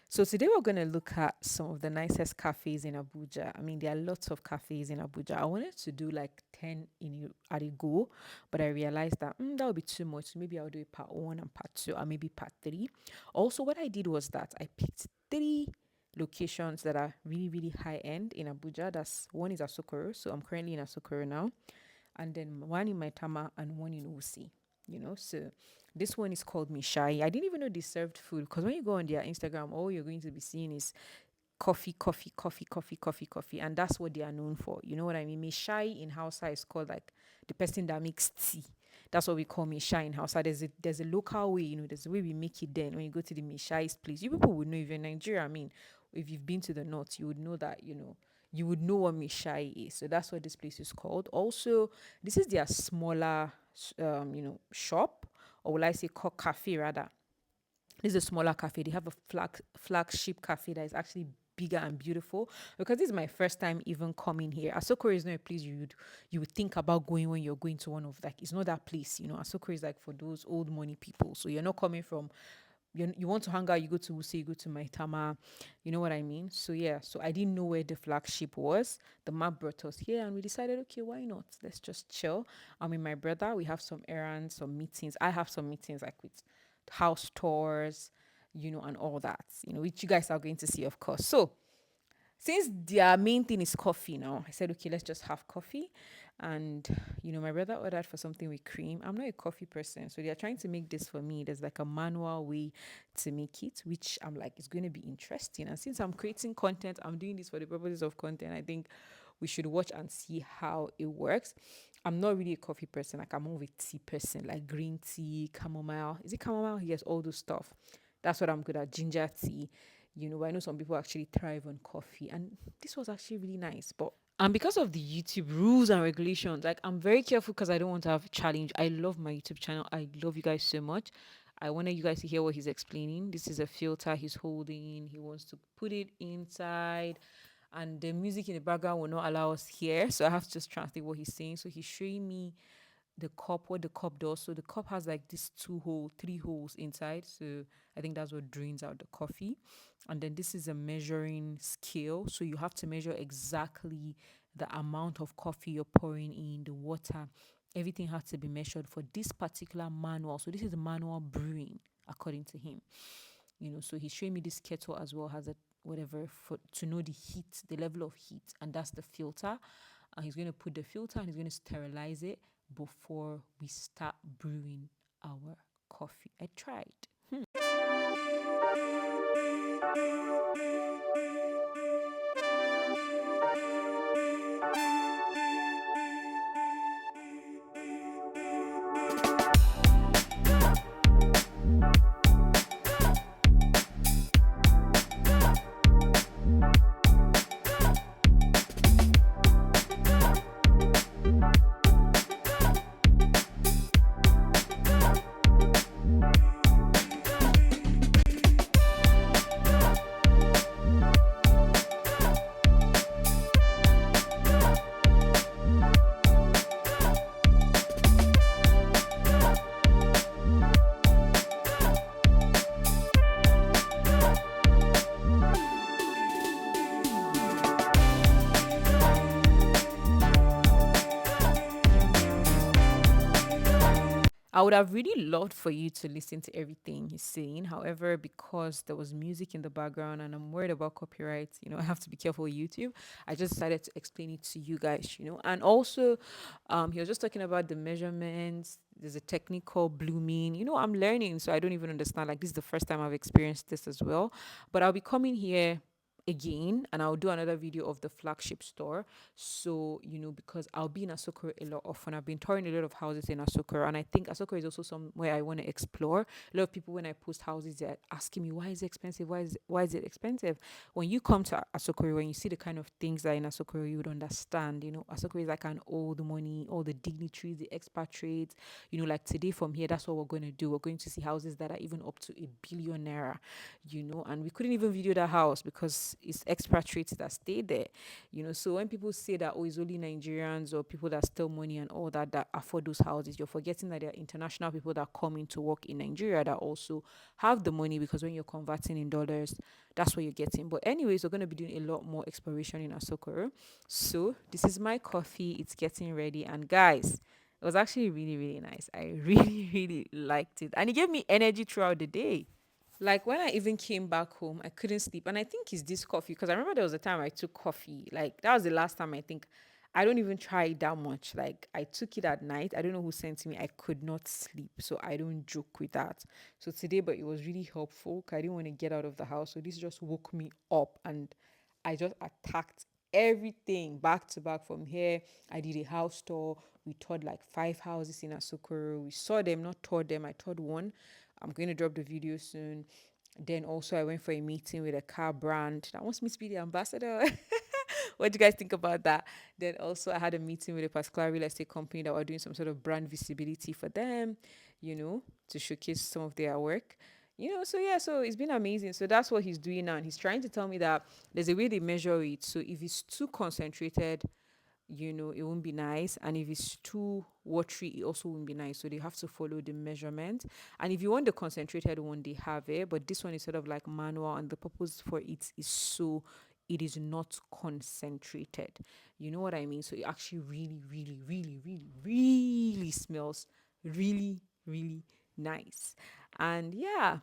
So today we're going to look at some of the nicest cafes in Abuja. I mean, there are lots of cafes in Abuja. I wanted to do like 10 at a go, but I realized that that would be too much. So maybe I'll do a part one and part two, or maybe part three. Also, what I did was that I picked three locations that are really, really high end in Abuja. That's one is Asokoro. So I'm currently in Asokoro now, and then one in Maitama and one in Usi. So this one is called Mishai. I didn't even know they served food because when you go on their Instagram, all you're going to be seeing is coffee, coffee, coffee, coffee, coffee, coffee, and that's what they are known for. You know what I mean? Mishai in Hausa is called like the person that makes tea. That's what we call Mishai in Hausa. There's a local way, there's a way we make it. Then when you go to the Mishai's place, you people would know if you're in Nigeria. I mean, if you've been to the north, you would know that you would know what Mishai is. So that's what this place is called. Also, this is their smaller, shop, or will I say, cafe rather. This is a smaller cafe. They have a flagship cafe that is actually bigger and beautiful, because this is my first time even coming here. Asokoro is not a place you would think about going when you're going to one of, like, it's not that place. Asokoro is like for those old money people. So you're not coming from, you want to hang out, you go to Wuse, you go to Maitama, you know what I mean? So yeah, so I didn't know where the flagship was. The map brought us here and we decided, okay, why not? Let's just chill. I'm with my brother. We have some errands, some meetings. I have some meetings like with house tours, and all that, which you guys are going to see, of course. So since their main thing is coffee now, I said, okay, let's just have coffee. And, my brother ordered for something with cream. I'm not a coffee person. So they're trying to make this for me. There's like a manual way to make it, which I'm like, it's going to be interesting. And since I'm creating content, I'm doing this for the purposes of content. I think we should watch and see how it works. I'm not really a coffee person. Like, I'm more of a tea person, like green tea, chamomile. Is it chamomile? Yes, all those stuff. That's what I'm good at. Ginger tea. I know some people actually thrive on coffee, and this was actually really nice. But and because of the YouTube rules and regulations, like, I'm very careful because I don't want to have challenge. I love my YouTube channel. I love you guys so much. I wanted you guys to hear what he's explaining. This is a filter he's holding. He wants to put it inside, and the music in the background will not allow us here. So I have to just translate what he's saying. So he's showing me the cup, what the cup does. So the cup has like these three holes inside. So I think that's what drains out the coffee. And then this is a measuring scale. So you have to measure exactly the amount of coffee you're pouring in, the water. Everything has to be measured for this particular manual. So this is manual brewing, according to him. So he's showing me this kettle as well, has a whatever for to know the heat, the level of heat, and that's the filter. And he's going to put the filter and he's going to sterilize it before we start brewing our coffee. I tried. I would have really loved for you to listen to everything he's saying. However, because there was music in the background and I'm worried about copyright, I have to be careful with YouTube. I just decided to explain it to you guys. And also, he was just talking about the measurements. There's a technique called blooming. I'm learning, so I don't even understand. Like, this is the first time I've experienced this as well. But I'll be coming here again, and I'll do another video of the flagship store. So because I'll be in Asokoro a lot often. I've been touring a lot of houses in Asokoro, and I think Asokoro is also somewhere I want to explore. A lot of people, when I post houses, they're asking me, why is it expensive, why is it expensive? When you come to Asokoro, when you see the kind of things that are in Asokoro, you would understand. Asokoro is like an old money, all the dignitaries, the expatriates. Like today from here, that's what we're going to do. We're going to see houses that are even up to 1 billion naira. And we couldn't even video that house because it's expatriates that stay there. So when people say that, oh, it's only Nigerians or people that steal money and all that that afford those houses, you're forgetting that there are international people that come in to work in Nigeria that also have the money, because when you're converting in dollars, that's what you're getting. But anyways, we're going to be doing a lot more exploration in Asokoro. So this is my coffee. It's getting ready. And guys, it was actually really, really nice. I really, really liked it. And it gave me energy throughout the day. Like when I even came back home, I couldn't sleep. And I think it's this coffee, because I remember there was a time I took coffee. Like that was the last time I think. I don't even try it that much. Like I took it at night. I don't know who sent me. I could not sleep. So I don't joke with that. So today, but it was really helpful, 'cause I didn't want to get out of the house. So this just woke me up, and I just attacked everything back to back from here. I did a house tour. We toured like 5 houses in Asokoro. We saw them, not toured them. I toured one. I'm going to drop the video soon. Then also I went for a meeting with a car brand that wants me to be the ambassador. What do you guys think about that? Then also I had a meeting with a particular real estate company that were doing some sort of brand visibility for them, to showcase some of their work. So yeah, so it's been amazing. So that's what he's doing now. And he's trying to tell me that there's a way they measure it. So if it's too concentrated, it won't be nice. And if it's too watery, it also won't be nice. So they have to follow the measurement. And if you want the concentrated one, they have it. But this one is sort of like manual, and the purpose for it is so it is not concentrated. You know what I mean? So it actually really, really, really, really, really smells really, really nice. And yeah.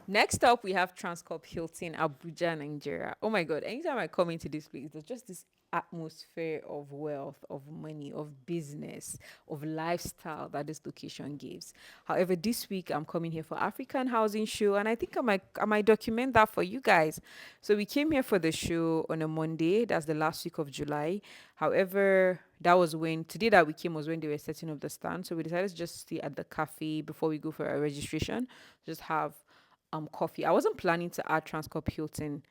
Next up, we have Transcorp Hilton, Abuja, Nigeria. Oh my God, anytime I come into this place, there's just this atmosphere of wealth, of money, of business, of lifestyle that this location gives. However, this week I'm coming here for African Housing Show, and I think I might document that for you guys. So we came here for the show on a Monday. That's the last week of July. However, that was when today that we came was when they were setting up the stand. So we decided to just stay at the cafe before we go for our registration. Just have coffee. I wasn't planning to add Transcorp Hilton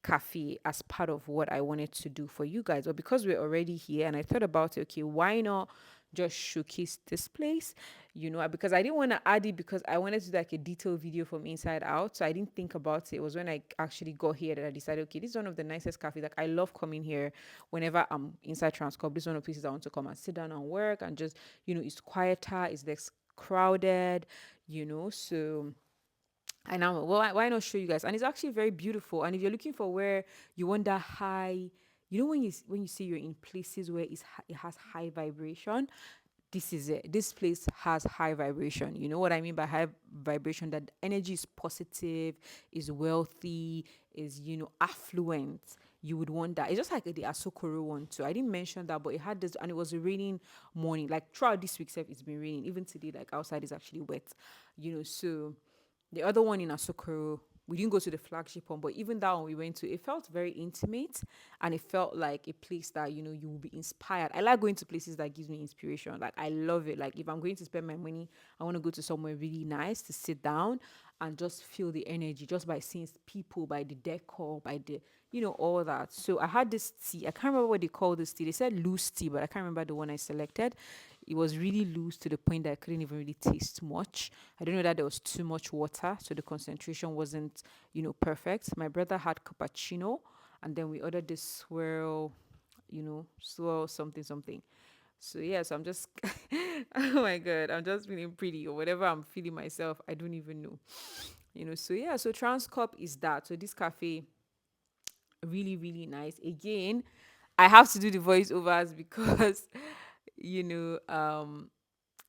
Cafe as part of what I wanted to do for you guys, but because we're already here and I thought about it, okay, why not just showcase this place? Because I didn't want to add it because I wanted to do like a detailed video from inside out. So I didn't think about it. It was when I actually got here that I decided, okay, this is one of the nicest cafes. Like I love coming here whenever I'm inside Transcorp. This is one of the places I want to come and sit down and work and just, it's quieter, it's less crowded, so and now, well, why not show you guys? And it's actually very beautiful. And if you're looking for where you want that high, when you see you're in places where it has high vibration, this is it. This place has high vibration. You know what I mean by high vibration? That energy is positive, is wealthy, is affluent. You would want that. It's just like the Asokoro one too. I didn't mention that, but it had this, and it was a raining morning. Like throughout this week, it's been raining. Even today, like outside is actually wet. So the other one in Asokoro, we didn't go to the flagship one, but even that one we went to, it felt very intimate, and it felt like a place that, you will be inspired. I like going to places that gives me inspiration. Like I love it. Like if I'm going to spend my money, I want to go to somewhere really nice to sit down and just feel the energy just by seeing people, by the decor, by the, all that. So I had this tea. I can't remember what they called this tea. They said loose tea, but I can't remember the one I selected. It was really loose to the point that I couldn't even really taste much. I don't know that there was too much water, so the concentration wasn't, perfect. My brother had cappuccino, and then we ordered this swirl something something. So yeah, so I'm just, oh my God, I'm just feeling pretty or whatever I'm feeling myself. I don't even know, So yeah, so Transcorp is that. So this cafe, really, really nice. Again, I have to do the voiceovers because, you know, um,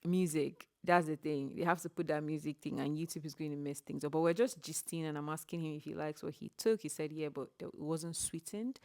music. That's the thing. They have to put that music thing, and YouTube is going to mess things up. But we're just gisting, and I'm asking him if he likes what he took. He said, yeah, but it wasn't sweetened.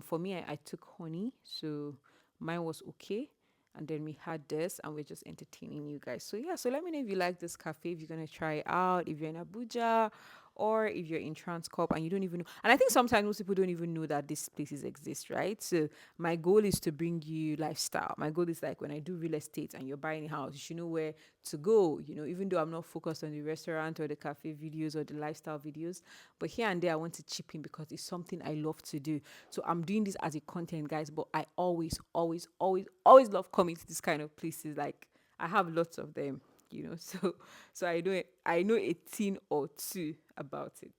For me, I took honey, so mine was okay. and then we had this, and we're just entertaining you guys. So yeah, so let me know if you like this cafe, if you're gonna try it out, if you're in Abuja or if you're in Transcorp and you don't even know. And I think sometimes most people don't even know that these places exist, right? So my goal is to bring you lifestyle. My goal is like when I do real estate and you're buying a house, you should know where to go. Even though I'm not focused on the restaurant or the cafe videos or the lifestyle videos, but here and there I want to chip in because it's something I love to do. So I'm doing this as a content, guys. But I always, always, always, always love coming to this kind of places. Like I have lots of them. So I know a thing or two about it.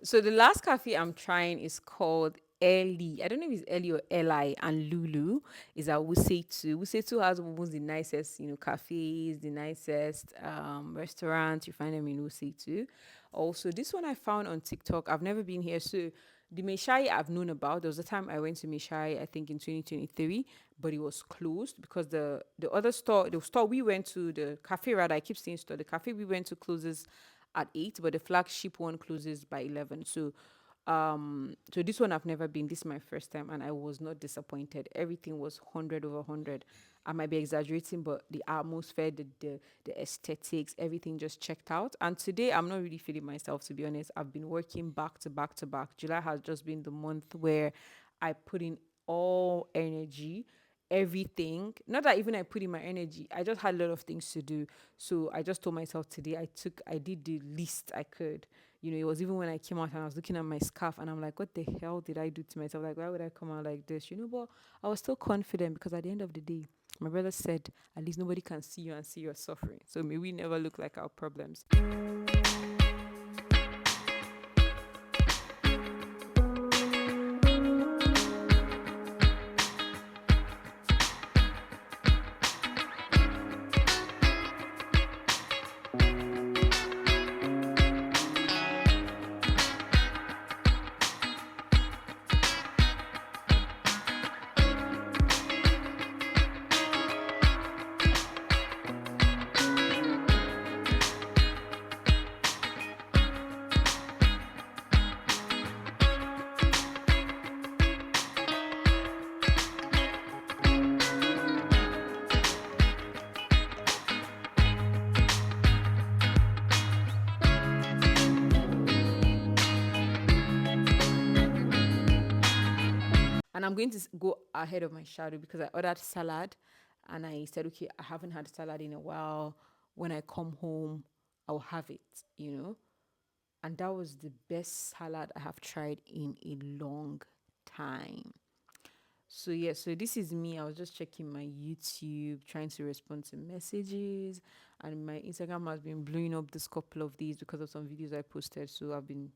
So the last cafe I'm trying is called Ellie. I don't know if it's Ellie or Eli, and Lulu is at Wusetu. Wusetu has almost the nicest, cafes, the nicest restaurants. You find them in Wusetu. Also, this one I found on TikTok. I've never been here, so the Mishai I've known about. There was a time I went to Mishai, I think in 2023, but it was closed because the other store, the store we went to, the cafe rather, I keep saying store, the cafe we went to closes at 8, but the flagship one closes by 11. So this one I've never been. This is my first time, and I was not disappointed. Everything was 100 over 100. I might be exaggerating, but the atmosphere, the aesthetics, everything just checked out. And today I'm not really feeling myself, to be honest. I've been working back to back to back. July has just been the month where I put in all energy, everything. Not that even I put in my energy, I just had a lot of things to do. So I just told myself today I did the least I could. It was even when I came out and I was looking at my scarf and I'm like, what the hell did I do to myself? Like, why would I come out like this? But I was still confident because at the end of the day, my brother said, at least nobody can see you and see you're suffering. So may we never look like our problems. And I'm going to go ahead of my shadow because I ordered salad and I said, okay, I haven't had salad in a while. When I come home, I'll have it. And that was the best salad I have tried in a long time. So yeah, so this is me. I was just checking my YouTube, trying to respond to messages, and my Instagram has been blowing up this couple of days because of some videos I posted. So I've been,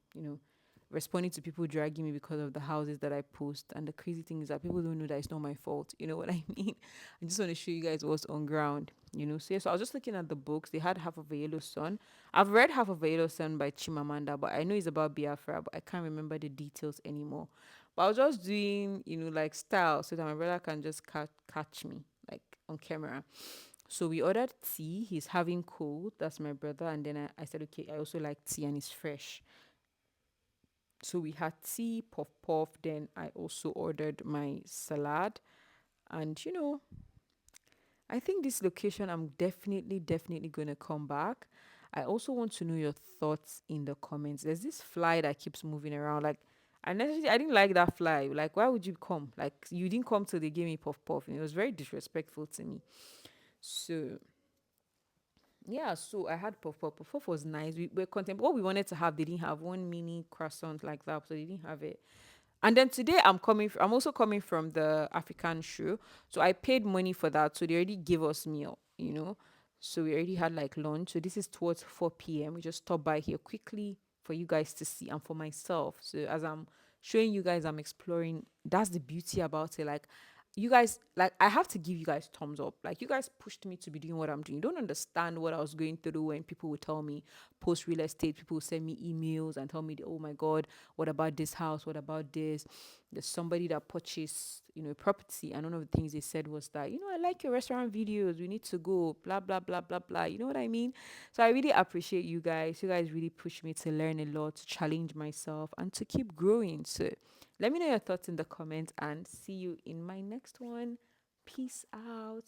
responding to people dragging me because of the houses that I post. And the crazy thing is that people don't know that it's not my fault. You know what I mean? I just want to show you guys what's on ground. So yeah, so I was just looking at the books. They had Half of a Yellow Sun. I've read Half of a Yellow Sun by Chimamanda, but I know it's about Biafra, but I can't remember the details anymore. But I was just doing, like style so that my brother can just catch me. on camera. So we ordered tea. He's having cold. That's my brother. And then I said, okay, I also like tea and it's fresh. So we had tea, puff puff. Then I also ordered my salad. And I think this location, I'm definitely going to come back. I also want to know your thoughts in the comments. There's this fly that keeps moving around. Like, I didn't like that fly. Like, why would you come? Like, you didn't come till they gave me puff puff. And it was very disrespectful to me. So, yeah, so I had puff puff. Puff puff was nice. We were content. What we wanted to have, they didn't have one mini croissant like that. So they didn't have it. And then today I'm also coming from the African show. So I paid money for that. So they already gave us meal. So we already had like lunch. So this is towards 4 p.m. We just stopped by here quickly for you guys to see and for myself. So as I'm showing you guys, I'm exploring. That's the beauty about it. Like, you guys, like, I have to give you guys thumbs up. Like, you guys pushed me to be doing what I'm doing. You don't understand what I was going through when people would tell me post real estate. People would send me emails and tell me, oh my God, what about this house? What about this? There's somebody that purchased, a property. And one of the things they said was that, I like your restaurant videos. We need to go, blah, blah, blah, blah, blah. You know what I mean? So I really appreciate you guys. You guys really push me to learn a lot, to challenge myself, and to keep growing. So let me know your thoughts in the comments and see you in my next one. Peace out.